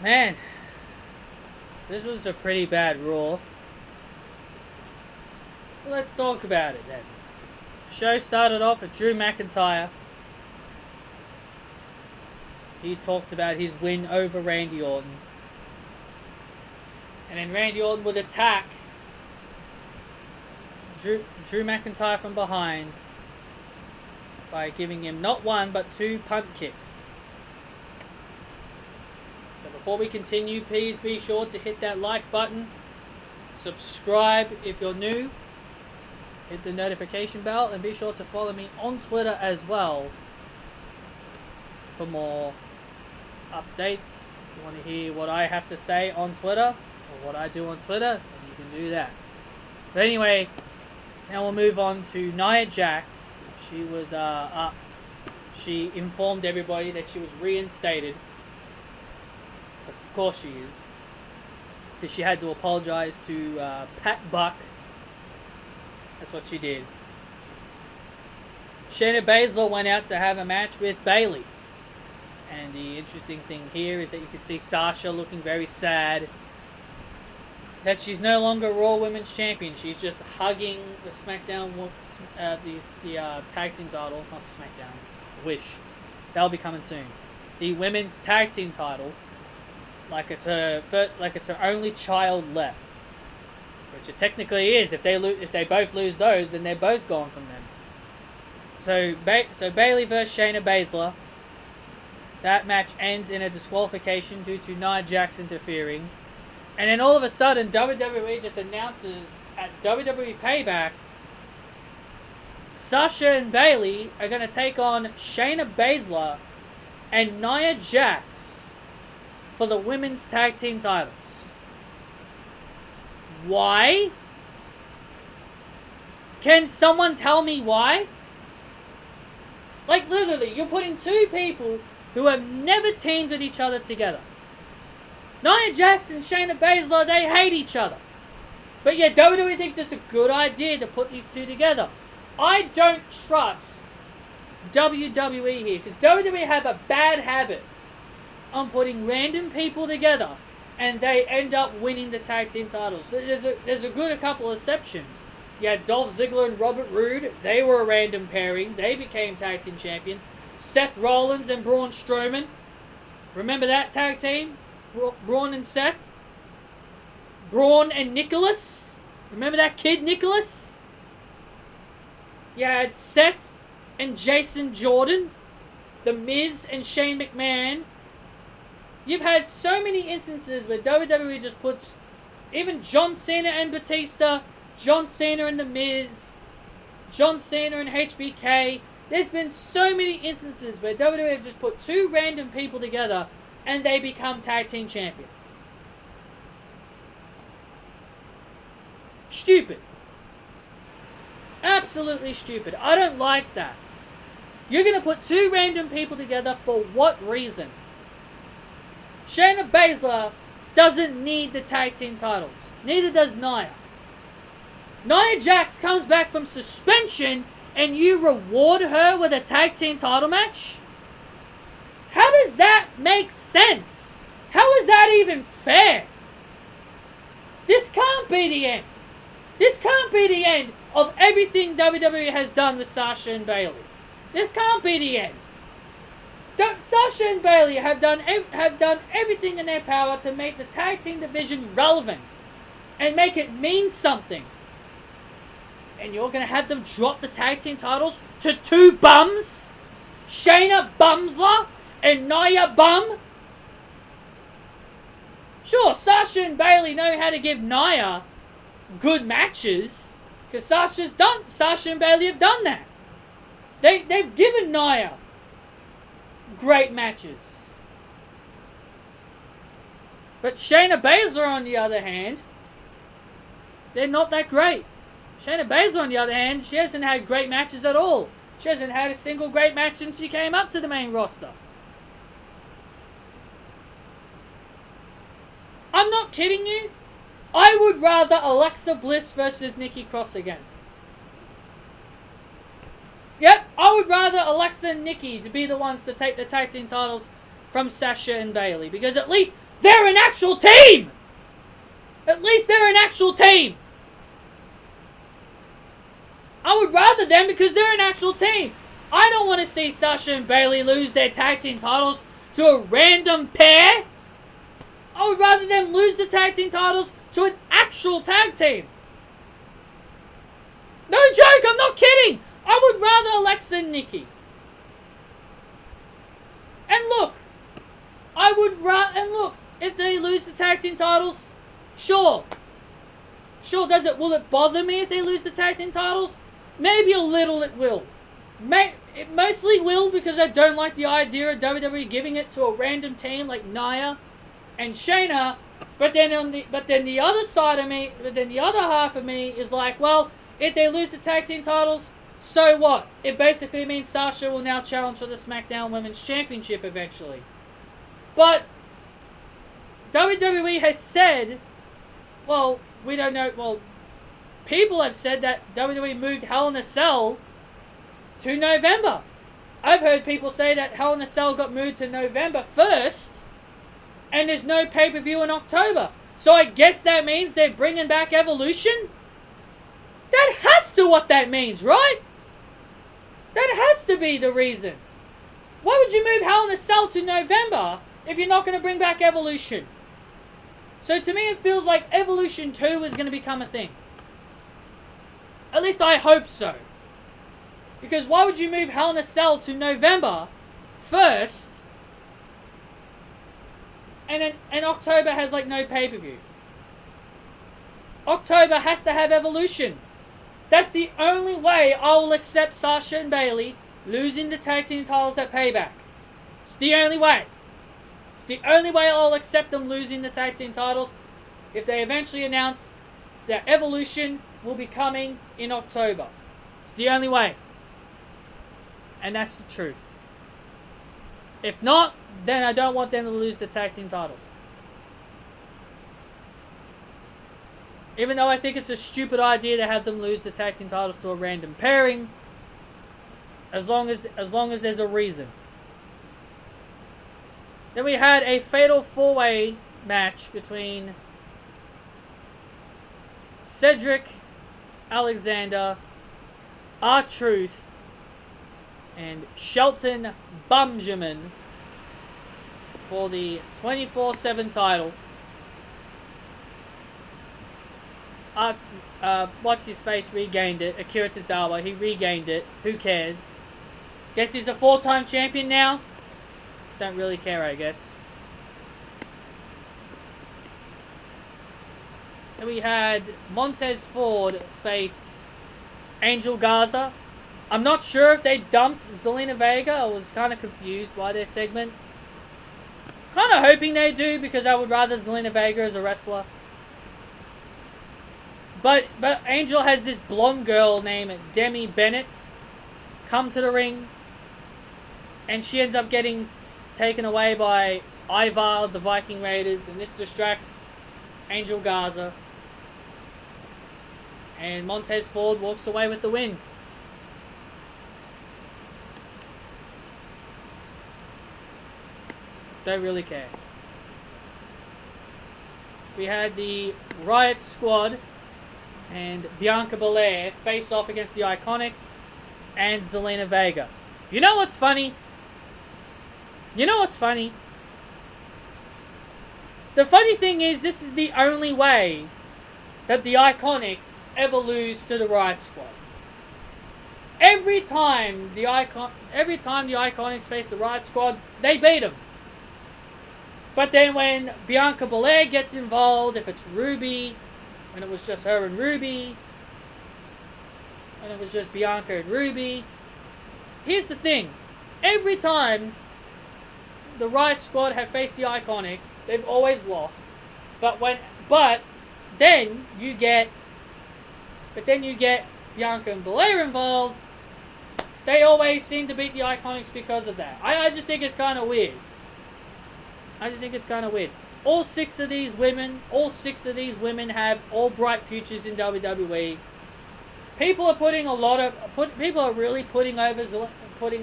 Man, this was a pretty bad Raw. So let's talk about it then. Show started off with Drew McIntyre. He talked about his win over Randy Orton. And then Randy Orton would attack Drew McIntyre from behind by giving him not one but 2 punt kicks. So before we continue, please be sure to hit that like button. Subscribe if you're new. Hit the notification bell and be sure to follow me on Twitter as well for more updates. If you want to hear what I have to say on Twitter or what I do on Twitter, then you can do that. But anyway, now we'll move on to Nia Jax. She was she informed everybody that she was reinstated. Of course she is, because she had to apologize to Pat Buck. That's what she did. Shayna Basler went out to have a match with Bayley. And the interesting thing here is that you can see Sasha looking very sad that she's no longer Raw Women's Champion. She's just hugging the SmackDown, the tag team title, not SmackDown. Wish that'll be coming soon. The Women's Tag Team title, like it's her only child left. Which it technically is. If they both lose those, then they're both gone from them. So Bayley versus Shayna Basler. That match ends in a disqualification due to Nia Jax interfering. And then all of a sudden, WWE just announces at WWE Payback, Sasha and Bayley are going to take on Shayna Basler and Nia Jax for the Women's Tag Team titles. Why? Can someone tell me why? Like, literally, you're putting 2 people who have never teamed with each other together. Nia Jax and Shayna Basler, they hate each other. But yet WWE thinks it's a good idea to put these 2 together. I don't trust WWE here, because WWE have a bad habit on putting random people together and they end up winning the tag team titles. There's a good couple of exceptions. You had Dolph Ziggler and Robert Roode. They were a random pairing. They became tag team champions. Seth Rollins and Braun Strowman. Remember that tag team? Braun and Seth? Braun and Nicholas? Remember that kid, Nicholas? You had Seth and Jason Jordan. The Miz and Shane McMahon. You've had so many instances where WWE just puts even John Cena and Batista, John Cena and The Miz, John Cena and HBK. There's been so many instances where WWE have just put 2 random people together and they become tag team champions. Stupid. Absolutely stupid. I don't like that. You're going to put 2 random people together for what reason? Shayna Basler doesn't need the tag team titles. Neither does Nia. Nia Jax comes back from suspension and you reward her with a tag team title match? How does that make sense? How is that even fair? This can't be the end. This can't be the end of everything WWE has done with Sasha and Bayley. This can't be the end. Sasha and Bayley have done everything in their power to make the tag team division relevant and make it mean something. And you're going to have them drop the tag team titles to 2 bums? Shayna Baszler and Nia Bum? Sure, Sasha and Bayley know how to give Nia good matches, because Sasha and Bayley have done that. They've given Nia great matches. But Shayna Basler, on the other hand, they're not that great. Shayna Basler, on the other hand, she hasn't had great matches at all. She hasn't had a single great match since she came up to the main roster. I'm not kidding you. I would rather Alexa Bliss versus Nikki Cross again. Yep, I would rather Alexa and Nikki to be the ones to take the tag team titles from Sasha and Bayley, because at least they're an actual team! At least they're an actual team! I would rather them because they're an actual team. I don't want to see Sasha and Bayley lose their tag team titles to a random pair. I would rather them lose the tag team titles to an actual tag team. No joke, I'm not kidding. I would rather Alexa and Nikki. And look, if they lose the tag team titles, sure, will it bother me if they lose the tag team titles? Maybe a little it will. It mostly will because I don't like the idea of WWE giving it to a random team like Nia and Shayna. But then the other half of me is like, well, if they lose the tag team titles, so what? It basically means Sasha will now challenge for the SmackDown Women's Championship eventually. But WWE has said, well, we don't know, well, people have said that WWE moved Hell in a Cell to November. I've heard people say that Hell in a Cell got moved to November 1st, and there's no pay-per-view in October. So I guess that means they're bringing back Evolution? That has to what that means, right? That has to be the reason. Why would you move Hell in a Cell to November if you're not going to bring back Evolution? So to me it feels like Evolution 2 is going to become a thing. At least I hope so. Because why would you move Hell in a Cell to November 1st and October has like no pay-per-view? October has to have Evolution. That's the only way I will accept Sasha and Bayley losing the tag team titles at Payback. It's the only way. It's the only way I'll accept them losing the tag team titles if they eventually announce that Evolution will be coming in October. It's the only way. And that's the truth. If not, then I don't want them to lose the tag team titles. Even though I think it's a stupid idea to have them lose the tag team titles to a random pairing, as long as there's a reason. Then we had a fatal 4-way match between Cedric Alexander, R-Truth, and Shelton Benjamin for the 24/7 title. What's his face regained it. Akira Tozawa, he regained it. Who cares? Guess he's a 4-time champion now. Don't really care, I guess. Then we had Montez Ford face Angel Garza. I'm not sure if they dumped Zelina Vega. I was kind of confused by their segment. Kind of hoping they do because I would rather Zelina Vega as a wrestler. But Angel has this blonde girl named Demi Bennett come to the ring. And she ends up getting taken away by Ivar of the Viking Raiders. And this distracts Angel Garza. And Montez Ford walks away with the win. Don't really care. We had the Riot Squad and Bianca Belair face off against the Iconics and Zelina Vega. You know what's funny? You know what's funny? The funny thing is, this is the only way that the Iconics ever lose to the Riot Squad. Every time the Iconics face the Riot Squad, they beat them. But then when Bianca Belair gets involved, if it's Ruby, when it was just her and Ruby, when it was just Bianca and Ruby, here's the thing. Every time the Riot Squad have faced the Iconics, they've always lost. But then you get Bianca and Belair involved, they always seem to beat the Iconics because of that. I just think it's kind of weird. All six of these women have all bright futures in WWE. People are really putting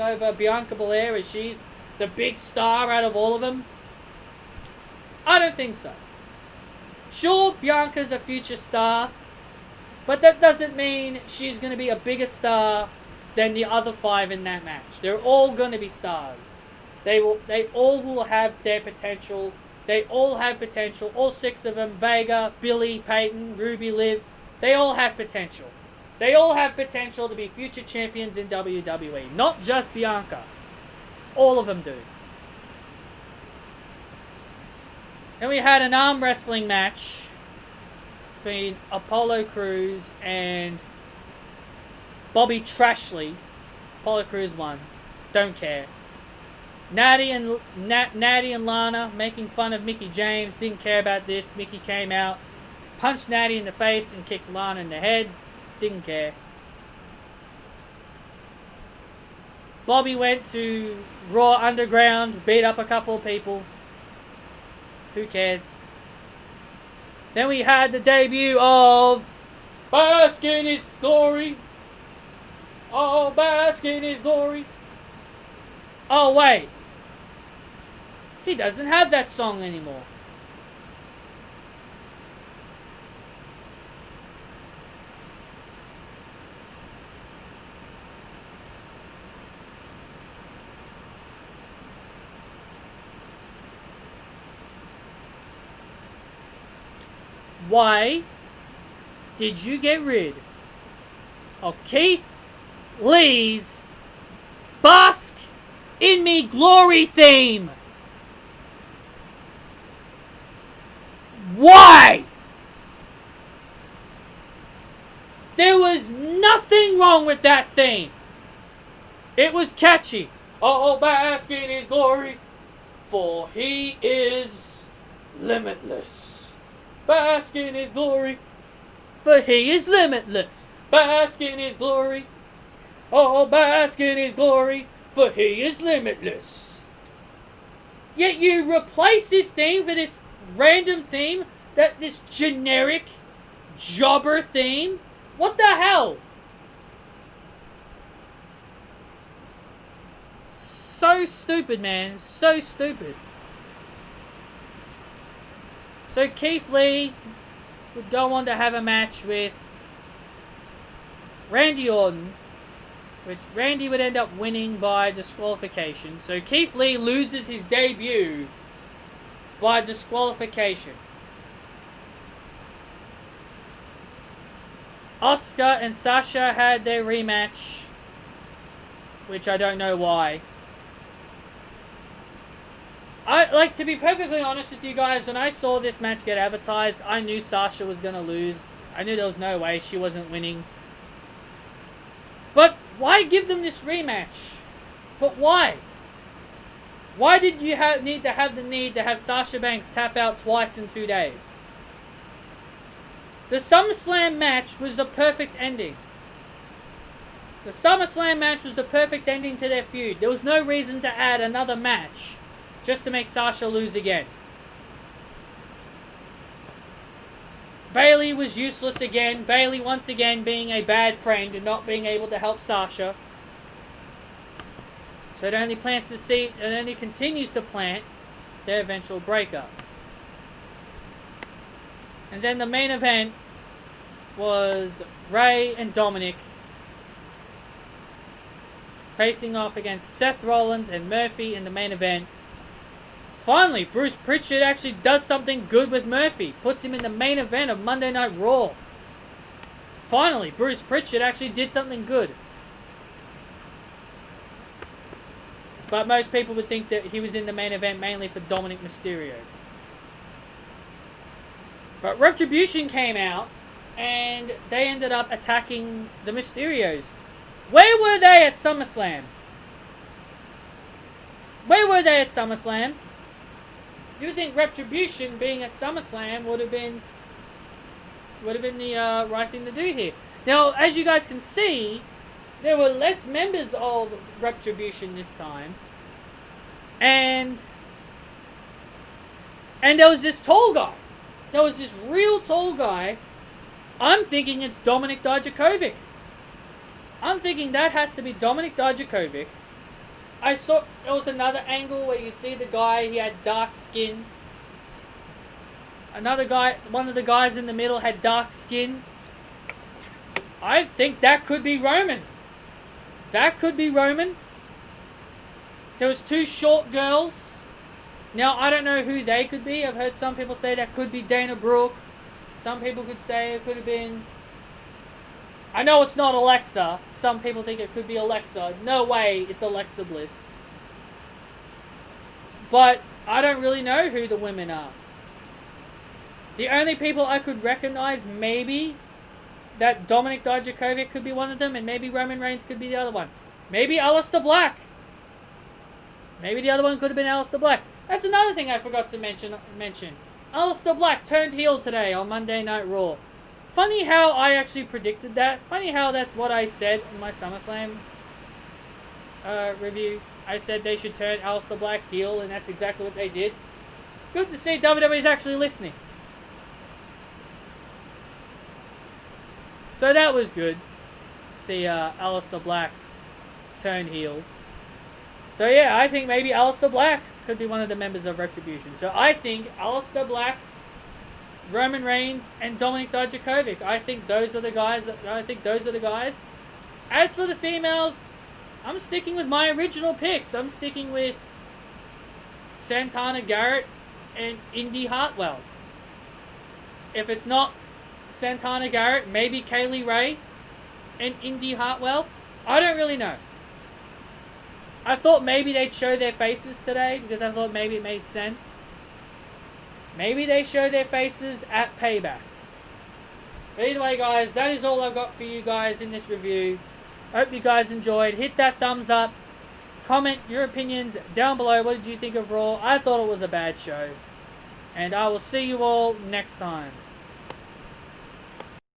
over Bianca Belair as she's the big star out of all of them. I don't think so. Sure, Bianca's a future star, but that doesn't mean she's going to be a bigger star than the other 5 in that match. They're all going to be stars. They all will have their potential. They all have potential. All 6 of them, Vega, Billy, Peyton, Ruby, Liv, they all have potential. They all have potential to be future champions in WWE. Not just Bianca. All of them do. And we had an arm wrestling match between Apollo Crews and Bobby Trashley. Apollo Crews won. Don't care. Natty and Lana making fun of Mickie James. Didn't care about this. Mickie came out, punched Natty in the face and kicked Lana in the head. Didn't care. Bobby went to Raw Underground, beat up a couple of people. Who cares? Then we had the debut of Bask in His Glory. Oh, bask in His glory. Oh, wait. He doesn't have that song anymore. Why did you get rid of Keith Lee's Bask in Me Glory theme? Why? There was nothing wrong with that theme. It was catchy. Oh, bask in His glory, for He is limitless. Bask in His glory, for He is limitless. Bask in His glory. Oh, bask in His glory, for He is limitless. Yet you replace this theme for this random theme, this generic jobber theme. What the hell? So stupid, man. So stupid. So Keith Lee would go on to have a match with Randy Orton, which Randy would end up winning by disqualification. So Keith Lee loses his debut by disqualification. Asuka and Sasha had their rematch, which I don't know why. To be perfectly honest with you guys, when I saw this match get advertised, I knew Sasha was going to lose. I knew there was no way she wasn't winning. But why give them this rematch? But why? Why did you need to have Sasha Banks tap out twice in 2 days? The SummerSlam match was the perfect ending. The SummerSlam match was the perfect ending to their feud. There was no reason to add another match just to make Sasha lose again. Bayley was useless again. Bayley once again being a bad friend and not being able to help Sasha. So it only continues to plant their eventual breakup. And then the main event was Ray and Dominic facing off against Seth Rollins and Murphy in the main event. Finally, Bruce Pritchard actually does something good with Murphy. Puts him in the main event of Monday Night Raw. Finally, Bruce Pritchard actually did something good. But most people would think that he was in the main event mainly for Dominic Mysterio. But Retribution came out, and they ended up attacking the Mysterios. Where were they at SummerSlam? Where were they at SummerSlam? You would think Retribution being at SummerSlam would have been the right thing to do here. Now, as you guys can see, there were less members of Retribution this time, and there was this tall guy. There was this real tall guy. I'm thinking it's Dominik Dijakovic. I'm thinking that has to be Dominik Dijakovic. I saw there was another angle where you'd see the guy, he had dark skin. Another guy, one of the guys in the middle had dark skin. I think that could be Roman. That could be Roman. There was 2 short girls. Now, I don't know who they could be. I've heard some people say that could be Dana Brooke. Some people could say it could have been... I know it's not Alexa. Some people think it could be Alexa. No way it's Alexa Bliss. But I don't really know who the women are. The only people I could recognize, maybe, that Dominic Dijakovic could be one of them, and maybe Roman Reigns could be the other one. Maybe Aleister Black. Maybe the other one could have been Aleister Black. That's another thing I forgot to mention. Aleister Black turned heel today on Monday Night Raw. Funny how I actually predicted that. Funny how that's what I said in my SummerSlam review. I said they should turn Aleister Black heel, and that's exactly what they did. Good to see WWE's actually listening. So that was good to see Aleister Black turn heel. So yeah, I think maybe Aleister Black could be one of the members of Retribution. So I think Aleister Black, Roman Reigns, and Dominic Dijakovic. I think those are the guys. As for the females, I'm sticking with my original picks. I'm sticking with Santana Garrett and Indy Hartwell. If it's not Santana Garrett, maybe Kaylee Ray and Indy Hartwell. I don't really know. I thought maybe they'd show their faces today because I thought maybe it made sense. Maybe they show their faces at Payback. But either way, guys, that is all I've got for you guys in this review. Hope you guys enjoyed. Hit that thumbs up. Comment your opinions down below. What did you think of Raw? I thought it was a bad show. And I will see you all next time.